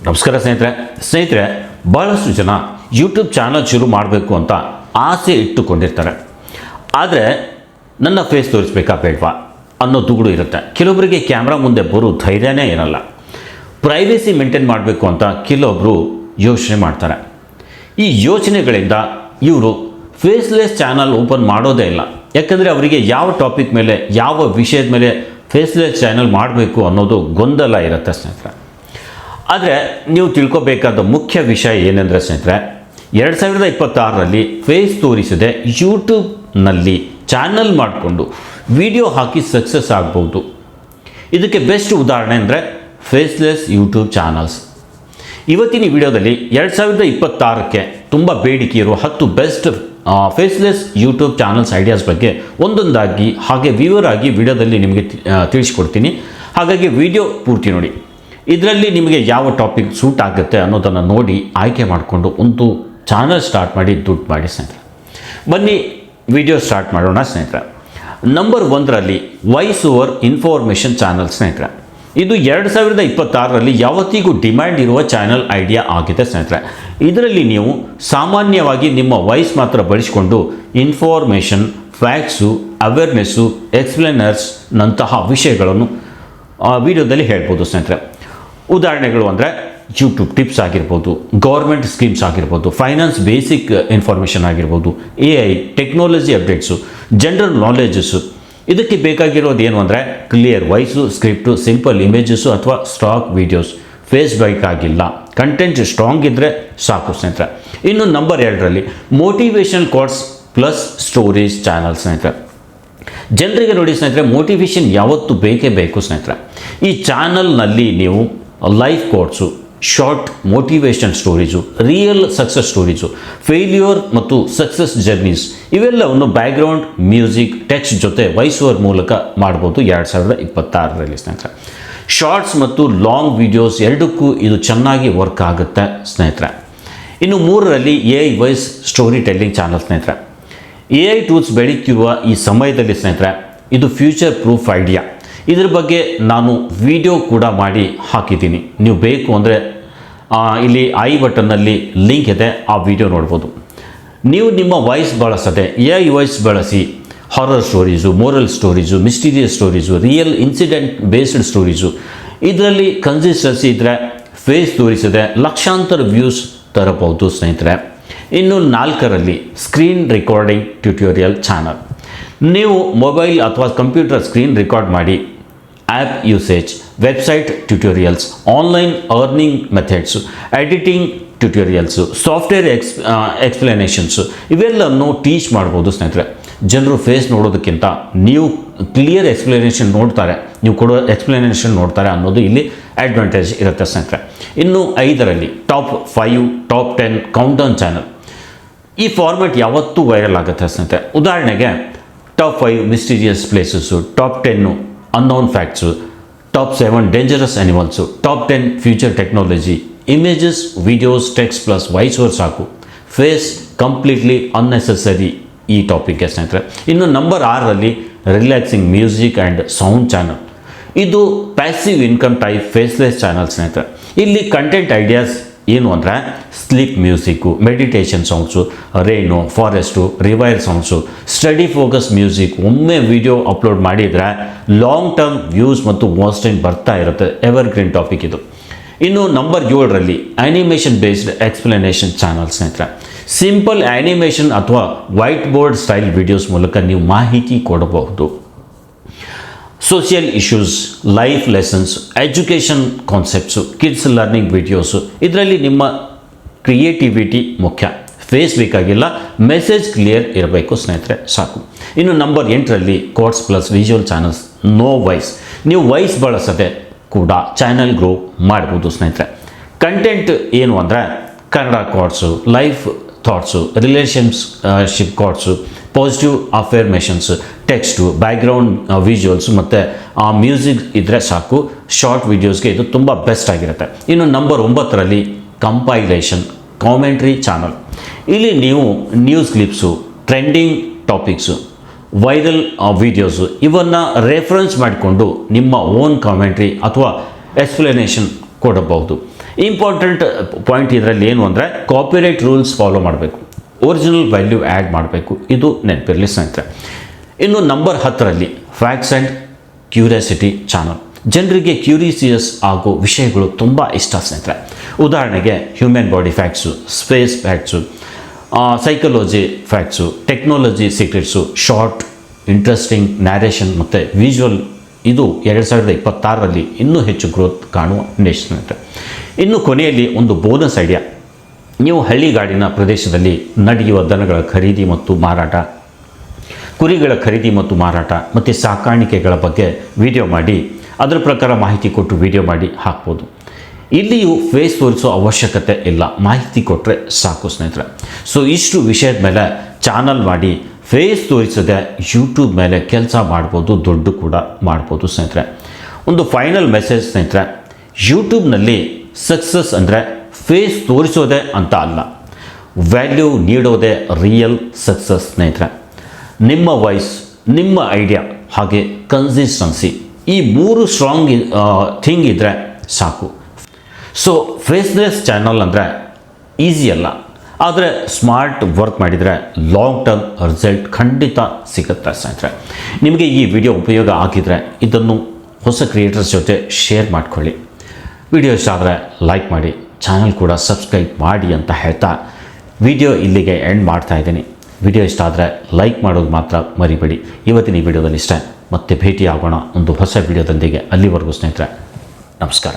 ನಮಸ್ಕಾರ ಸ್ನೇಹಿತರೆ ಭಾಳಷ್ಟು ಜನ ಯೂಟ್ಯೂಬ್ ಚಾನಲ್ ಶುರು ಮಾಡಬೇಕು ಅಂತ ಆಸೆ ಇಟ್ಟುಕೊಂಡಿರ್ತಾರೆ. ಆದರೆ ನನ್ನ ಫೇಸ್ ತೋರಿಸ್ಬೇಕಾ ಬೇಡವಾ ಅನ್ನೋ ದುಗುಡು ಇರುತ್ತೆ. ಕೆಲವೊಬ್ಬರಿಗೆ ಕ್ಯಾಮ್ರಾ ಮುಂದೆ ಬರೋ ಧೈರ್ಯನೇ ಇರಲ್ಲ. ಪ್ರೈವೇಸಿ ಮೇಂಟೈನ್ ಮಾಡಬೇಕು ಅಂತ ಕೆಲವೊಬ್ಬರು ಯೋಚನೆ ಮಾಡ್ತಾರೆ. ಈ ಯೋಚನೆಗಳಿಂದ ಇವರು ಫೇಸ್ಲೆಸ್ ಚಾನಲ್ ಓಪನ್ ಮಾಡೋದೇ ಇಲ್ಲ. ಯಾಕಂದರೆ ಅವರಿಗೆ ಯಾವ ಟಾಪಿಕ್ ಮೇಲೆ, ಯಾವ ವಿಷಯದ ಮೇಲೆ ಫೇಸ್ಲೆಸ್ ಚಾನಲ್ ಮಾಡಬೇಕು ಅನ್ನೋದು ಗೊಂದಲ ಇರುತ್ತೆ ಸ್ನೇಹಿತರೆ. ಆದರೆ ನೀವು ತಿಳ್ಕೊಬೇಕಾದ ಮುಖ್ಯ ವಿಷಯ ಏನೆಂದರೆ ಸ್ನೇಹಿತರೆ, 2026ರಲ್ಲಿ ಫೇಸ್ ತೋರಿಸದೆ ಯೂಟ್ಯೂಬ್ನಲ್ಲಿ ಚಾನಲ್ ಮಾಡಿಕೊಂಡು ವಿಡಿಯೋ ಹಾಕಿ ಸಕ್ಸಸ್ ಆಗ್ಬೋದು. ಇದಕ್ಕೆ ಬೆಸ್ಟ್ ಉದಾಹರಣೆ ಅಂದರೆ ಫೇಸ್ಲೆಸ್ ಯೂಟ್ಯೂಬ್ ಚಾನಲ್ಸ್. ಇವತ್ತಿನ ವಿಡಿಯೋದಲ್ಲಿ 2026ಕ್ಕೆ ತುಂಬ ಬೇಡಿಕೆ ಇರುವ 10 best faceless YouTube channels ideas ಬಗ್ಗೆ ಒಂದೊಂದಾಗಿ ಹಾಗೆ ವಿವರಾಗಿ ವಿಡಿಯೋದಲ್ಲಿ ನಿಮಗೆ ತಿಳಿಸ್ಕೊಡ್ತೀನಿ. ಹಾಗಾಗಿ ವಿಡಿಯೋ ಪೂರ್ತಿ ನೋಡಿ. ಇದರಲ್ಲಿ ನಿಮಗೆ ಯಾವ ಟಾಪಿಕ್ ಸೂಟ್ ಆಗುತ್ತೆ ಅನ್ನೋದನ್ನು ನೋಡಿ ಆಯ್ಕೆ ಮಾಡಿಕೊಂಡು ಒಂದು ಚಾನಲ್ ಸ್ಟಾರ್ಟ್ ಮಾಡಿ ದುಡ್ಡು ಮಾಡಿ ಸ್ನೇಹಿತರೆ. ಬನ್ನಿ ವಿಡಿಯೋ ಸ್ಟಾರ್ಟ್ ಮಾಡೋಣ ಸ್ನೇಹಿತರೆ. ನಂಬರ್ 1ರಲ್ಲಿ ವಾಯ್ಸ್ ಓವರ್ ಇನ್ಫಾರ್ಮೇಷನ್ ಚಾನಲ್ ಸ್ನೇಹಿತರೆ. ಇದು 2026ರಲ್ಲಿ ಯಾವತ್ತಿಗೂ ಡಿಮ್ಯಾಂಡ್ ಇರುವ ಚಾನಲ್ ಐಡಿಯಾ ಆಗಿದೆ ಸ್ನೇಹಿತರೆ. ಇದರಲ್ಲಿ ನೀವು ಸಾಮಾನ್ಯವಾಗಿ ನಿಮ್ಮ ವಾಯ್ಸ್ ಮಾತ್ರ ಬಳಸಿಕೊಂಡು ಇನ್ಫಾರ್ಮೇಷನ್, ಫ್ಯಾಕ್ಟ್ಸು, ಅವೇರ್ನೆಸ್ಸು, ಎಕ್ಸ್ಪ್ಲೇನರ್ಸ್ ನಂತಹ ವಿಷಯಗಳನ್ನು ವಿಡಿಯೋದಲ್ಲಿ ಹೇಳ್ಬೋದು ಸ್ನೇಹಿತರೆ. ಉದಾಹರಣೆಗಳು ಅಂದರೆ ಯೂಟ್ಯೂಬ್ ಟಿಪ್ಸ್ ಆಗಿರ್ಬೋದು, ಗೌರ್ಮೆಂಟ್ ಸ್ಕೀಮ್ಸ್ ಆಗಿರ್ಬೋದು, ಫೈನಾನ್ಸ್ ಬೇಸಿಕ್ ಇನ್ಫಾರ್ಮೇಷನ್ ಆಗಿರ್ಬೋದು, AI technology updates, general knowledges. ಇದಕ್ಕೆ ಬೇಕಾಗಿರೋದು ಏನು ಅಂದರೆ clear voice, script, simple images ಅಥವಾ ಸ್ಟಾಕ್ ವೀಡಿಯೋಸ್. ಫೇಸ್ ಬೇಕಾಗಿಲ್ಲ, ಕಂಟೆಂಟ್ ಸ್ಟ್ರಾಂಗ್ ಇದ್ದರೆ ಸಾಕು ಸ್ನೇಹಿತರೆ. ಇನ್ನು ನಂಬರ್ 2ರಲ್ಲಿ motivational quotes plus stories channel ಸ್ನೇಹಿತರೆ. ಜನರಿಗೆ ನೋಡಿ ಸ್ನೇಹಿತರೆ, ಮೋಟಿವೇಶನ್ ಯಾವತ್ತೂ ಬೇಕೇ ಬೇಕು ಸ್ನೇಹಿತರೆ. ಈ ಚಾನಲ್ನಲ್ಲಿ ನೀವು life coats, short motivation stories, real success stories, failure ಮತ್ತು ಸಕ್ಸಸ್ ಜರ್ನೀಸ್ ಇವೆಲ್ಲವನ್ನು ಬ್ಯಾಕ್ಗ್ರೌಂಡ್ ಮ್ಯೂಸಿಕ್, ಟೆಕ್ಸ್ಟ್ ಜೊತೆ ವಾಯ್ಸ್ ಓವರ್ ಮೂಲಕ ಮಾಡ್ಬೋದು 2026ರಲ್ಲಿ ಸ್ನೇಹಿತರೆ. ಶಾರ್ಟ್ಸ್ ಮತ್ತು ಲಾಂಗ್ ವಿಡಿಯೋಸ್ ಎರಡಕ್ಕೂ ಇದು ಚೆನ್ನಾಗಿ ವರ್ಕ್ ಆಗುತ್ತೆ ಸ್ನೇಹಿತರೆ. ಇನ್ನು 3ರಲ್ಲಿ AI voice story telling channel ಸ್ನೇಹಿತರೆ. AI ಟೂಲ್ಸ್ ಬೆಳೀತಿರುವ ಈ ಸಮಯದಲ್ಲಿ ಸ್ನೇಹಿತರೆ, ಇದು ಫ್ಯೂಚರ್ ಪ್ರೂಫ್ ಐಡಿಯಾ. ಇದ್ರ ಬಗ್ಗೆ ನಾನು ವಿಡಿಯೋ ಕೂಡ ಮಾಡಿ ಹಾಕಿದ್ದೀನಿ. ನೀವು ಬೇಕು ಅಂದರೆ ಇಲ್ಲಿ ಐ ಬಟನ್ನಲ್ಲಿ ಲಿಂಕ್ ಇದೆ, ಆ ವಿಡಿಯೋ ನೋಡ್ಬೋದು. ನೀವು ನಿಮ್ಮ ವಾಯ್ಸ್ ಬಳಸದೆ AI ವಾಯ್ಸ್ ಬಳಸಿ horror stories, moral stories, mysterious stories, real incident based stories ಇದರಲ್ಲಿ ಕನ್ಸಿಸ್ಟೆನ್ಸಿ ಇದ್ದರೆ ಫೇಸ್ ತೋರಿಸದೆ ಲಕ್ಷಾಂತರ ವ್ಯೂಸ್ ತರಬಹುದು ಸ್ನೇಹಿತರೆ. ಇನ್ನು 4ರಲ್ಲಿ ಸ್ಕ್ರೀನ್ ರೆಕಾರ್ಡಿಂಗ್ ಟ್ಯುಟೋರಿಯಲ್ ಚಾನಲ್. ನೀವು ಮೊಬೈಲ್ ಅಥವಾ ಕಂಪ್ಯೂಟರ್ ಸ್ಕ್ರೀನ್ ರೆಕಾರ್ಡ್ ಮಾಡಿ app usage, website tutorials, online earning methods, editing tutorials, software explanations ಇವೆಲ್ಲವನ್ನು ಟೀಚ್ ಮಾಡ್ಬೋದು ಸ್ನೇಹಿತರೆ. ಜನರು ಫೇಸ್ ನೋಡೋದಕ್ಕಿಂತ ನೀವು ಕ್ಲಿಯರ್ ಎಕ್ಸ್ಪ್ಲನೇಷನ್ ನೋಡ್ತಾರೆ, ನೀವು ಕೊಡೋ ಎಕ್ಸ್ಪ್ಲನೇಷನ್ ನೋಡ್ತಾರೆ ಅನ್ನೋದು ಇಲ್ಲಿ ಅಡ್ವಾಂಟೇಜ್ ಇರುತ್ತೆ ಸ್ನೇಹಿತರೆ. ಇನ್ನು 5ರಲ್ಲಿ ಟಾಪ್ 5, ಟಾಪ್ 10 ಕೌಂಟೌನ್ ಚಾನಲ್. ಈ ಫಾರ್ಮೆಟ್ ಯಾವತ್ತೂ ವೈರಲ್ ಆಗುತ್ತೆ ಸ್ನೇಹಿತರೆ. ಉದಾಹರಣೆಗೆ top 5 mysterious places, top 10 unknown facts, top 7 dangerous animals, top 10 future technology. Images, videos, text plus voice over ಸಾಕು. ಫೇಸ್ ಕಂಪ್ಲೀಟ್ಲಿ ಅನ್ನೆಸೆಸರಿ ಈ ಟಾಪಿಕ್ಗೆ ಸ್ನೇಹಿತರೆ. ಇನ್ನು ನಂಬರ್ 6ರಲ್ಲಿ relaxing music and sound channel. ಇದು passive income type faceless channel ಸ್ನೇಹಿತರೆ. ಇಲ್ಲಿ content ideas ಏನು ಅಂದರೆ sleep music, meditation sounds, rain, forest, river sounds, study focus music. ಒಮ್ಮೆ ವಿಡಿಯೋ ಅಪ್ಲೋಡ್ ಮಾಡಿದರೆ ಲಾಂಗ್ ಟರ್ಮ್ ವ್ಯೂಸ್ ಮತ್ತು ವಾಚ್ ಟೈಮ್ ಬರ್ತಾ ಇರುತ್ತೆ. ಎವರ್ಗ್ರೀನ್ ಟಾಪಿಕ್ ಇದು. ಇನ್ನು ನಂಬರ್ 7ರಲ್ಲಿ ಆ್ಯನಿಮೇಷನ್ ಬೇಸ್ಡ್ ಎಕ್ಸ್ಪ್ಲನೇಷನ್ ಚಾನಲ್ ಸ್ನೇಹಿತರೆ. ಸಿಂಪಲ್ ಆ್ಯನಿಮೇಷನ್ ಅಥವಾ ವೈಟ್ ಬೋರ್ಡ್ ಸ್ಟೈಲ್ ವಿಡಿಯೋಸ್ ಮೂಲಕ ನೀವು ಮಾಹಿತಿ ಕೊಡಬಹುದು. Social issues, life lessons, education concepts, kids learning videos. ಇದರಲ್ಲಿ ನಿಮ್ಮ ಕ್ರಿಯೇಟಿವಿಟಿ ಮುಖ್ಯ. ಫೇಸ್ ಬೇಕಾಗಿಲ್ಲ, ಮೆಸೇಜ್ ಕ್ಲಿಯರ್ ಇರಬೇಕು ಸ್ನೇಹಿತರೆ, ಸಾಕು. ಇನ್ನು ನಂಬರ್ 8ರಲ್ಲಿ quotes plus visual channels, no voice. ನೀವು ವಾಯ್ಸ್ ಬಳಸದೆ ಕೂಡ ಚಾನಲ್ ಗ್ರೋ ಮಾಡ್ಬೋದು ಸ್ನೇಹಿತರೆ. ಕಂಟೆಂಟ್ ಏನು ಅಂದರೆ Kannada quotes, life thoughts, relationship quotes, positive affirmations, text, background visuals ಮತ್ತು ಮ್ಯೂಸಿಕ್ ಇದ್ದರೆ ಸಾಕು. ಶಾರ್ಟ್ ವೀಡಿಯೋಸ್ಗೆ ಇದು ತುಂಬ ಬೆಸ್ಟ್ ಆಗಿರುತ್ತೆ. ಇನ್ನು ನಂಬರ್ 9ರಲ್ಲಿ ಕಂಪೈಲೇಷನ್ ಕಾಮೆಂಟ್ರಿ ಚಾನಲ್. ಇಲ್ಲಿ ನೀವು news clips, trending topics, viral videos ಇವನ್ನು ರೆಫರೆನ್ಸ್ ಮಾಡಿಕೊಂಡು ನಿಮ್ಮ ಓನ್ ಕಾಮೆಂಟ್ರಿ ಅಥವಾ ಎಕ್ಸ್ಪ್ಲನೇಷನ್ ಕೊಡಬಹುದು. ಇಂಪಾರ್ಟೆಂಟ್ ಪಾಯಿಂಟ್ ಇದರಲ್ಲಿ ಏನು ಅಂದರೆ ಕಾಪಿರೈಟ್ ರೂಲ್ಸ್ ಫಾಲೋ ಮಾಡಬೇಕು, ಒರಿಜಿನಲ್ ವ್ಯಾಲ್ಯೂ ಆ್ಯಡ್ ಮಾಡಬೇಕು, ಇದು ನೆನಪಿರಲಿ ಸ್ನೇಹಿತರೆ. ಇನ್ನು ನಂಬರ್ 10ರಲ್ಲಿ ಫ್ಯಾಕ್ಟ್ಸ್ ಆ್ಯಂಡ್ ಕ್ಯೂರಿಯಾಸಿಟಿ ಚಾನಲ್. ಜನರಿಗೆ ಕ್ಯೂರಿಯಸ್ ಆಗೋ ವಿಷಯಗಳು ತುಂಬ ಇಷ್ಟ ಸ್ನೇಹಿತರೆ. ಉದಾಹರಣೆಗೆ human body facts, space facts, psychology facts, technology secrets, short interesting narration ಮತ್ತು ವಿಜುವಲ್. ಇದು 2026ರಲ್ಲಿ ಇನ್ನೂ ಹೆಚ್ಚು ಗ್ರೋತ್ ಕಾಣುವ ನಿರೀಕ್ಷೆ ಸ್ನೇಹಿತರೆ. ಇನ್ನು ಕೊನೆಯಲ್ಲಿ ಒಂದು ಬೋನಸ್ ಐಡಿಯಾ. ನೀವು ಹಳ್ಳಿಗಾಡಿನ ಪ್ರದೇಶದಲ್ಲಿ ನಡೆಯುವ ದನಗಳ ಖರೀದಿ ಮತ್ತು ಮಾರಾಟ, ಕುರಿಗಳ ಖರೀದಿ ಮತ್ತು ಮಾರಾಟ ಮತ್ತು ಸಾಕಾಣಿಕೆಗಳ ಬಗ್ಗೆ ವಿಡಿಯೋ ಮಾಡಿ ಅದರ ಪ್ರಕಾರ ಮಾಹಿತಿ ಕೊಟ್ಟು ವಿಡಿಯೋ ಮಾಡಿ ಹಾಕ್ಬೋದು. ಇಲ್ಲಿಯೂ ಫೇಸ್ ತೋರಿಸೋ ಅವಶ್ಯಕತೆ ಇಲ್ಲ, ಮಾಹಿತಿ ಕೊಟ್ಟರೆ ಸಾಕು ಸ್ನೇಹಿತರೆ. ಸೊ ಇಷ್ಟು ವಿಷಯದ ಮೇಲೆ ಚಾನಲ್ ಮಾಡಿ ಫೇಸ್ ತೋರಿಸದೆ ಯೂಟ್ಯೂಬ್ ಮೇಲೆ ಕೆಲಸ ಮಾಡ್ಬೋದು, ದುಡ್ಡು ಕೂಡ ಮಾಡ್ಬೋದು ಸ್ನೇಹಿತರೆ. ಒಂದು ಫೈನಲ್ ಮೆಸೇಜ್ ಸ್ನೇಹಿತರೆ, ಯೂಟ್ಯೂಬ್ನಲ್ಲಿ ಸಕ್ಸಸ್ ಅಂದರೆ ಫೇಸ್ ತೋರಿಸೋದೇ ಅಂತ ಅಲ್ಲ, ವ್ಯಾಲ್ಯೂ ನೀಡೋದೇ ರಿಯಲ್ ಸಕ್ಸಸ್ ಸ್ನೇಹಿತರೆ. ನಿಮ್ಮ ವಾಯ್ಸ್, ನಿಮ್ಮ ಐಡಿಯಾ ಹಾಗೆ ಕನ್ಸಿಸ್ಟೆನ್ಸಿ, ಈ 3 ಸ್ಟ್ರಾಂಗ್ ಥಿಂಗ್ ಇದ್ದರೆ ಸಾಕು. ಸೊ ಫೇಸ್ಲೆಸ್ ಚಾನಲ್ ಅಂದರೆ ಈಸಿ ಅಲ್ಲ, ಆದರೆ ಸ್ಮಾರ್ಟ್ ವರ್ಕ್ ಮಾಡಿದರೆ ಲಾಂಗ್ ಟರ್ಮ್ ರಿಸಲ್ಟ್ ಖಂಡಿತ ಸಿಗುತ್ತೆ ಸ್ನೇಹಿತರೆ. ನಿಮಗೆ ಈ ವಿಡಿಯೋ ಉಪಯೋಗ ಆಗಿದರೆ ಇದನ್ನು ಹೊಸ ಕ್ರಿಯೇಟರ್ಸ್ ಜೊತೆ ಶೇರ್ ಮಾಡ್ಕೊಳ್ಳಿ. ವಿಡಿಯೋ ಇಷ್ಟ ಆದರೆ ಲೈಕ್ ಮಾಡಿ, ಚಾನಲ್ ಕೂಡ ಸಬ್ಸ್ಕ್ರೈಬ್ ಮಾಡಿ ಅಂತ ಹೇಳ್ತಾ ವಿಡಿಯೋ ಇಲ್ಲಿಗೆ ಎಂಡ್ ಮಾಡ್ತಾ ಇದ್ದೀನಿ. ವಿಡಿಯೋ ಇಷ್ಟ ಆದರೆ ಲೈಕ್ ಮಾಡೋದು ಮಾತ್ರ ಮರಿಬೇಡಿ. ಇವತ್ತಿನ ಈ ವಿಡಿಯೋದಲ್ಲಿ ಇಷ್ಟ, ಮತ್ತೆ ಭೇಟಿ ಆಗೋಣ ಒಂದು ಹೊಸ ವಿಡಿಯೋದೊಂದಿಗೆ. ಅಲ್ಲಿವರೆಗೂ ಸ್ನೇಹಿತರೆ ನಮಸ್ಕಾರ.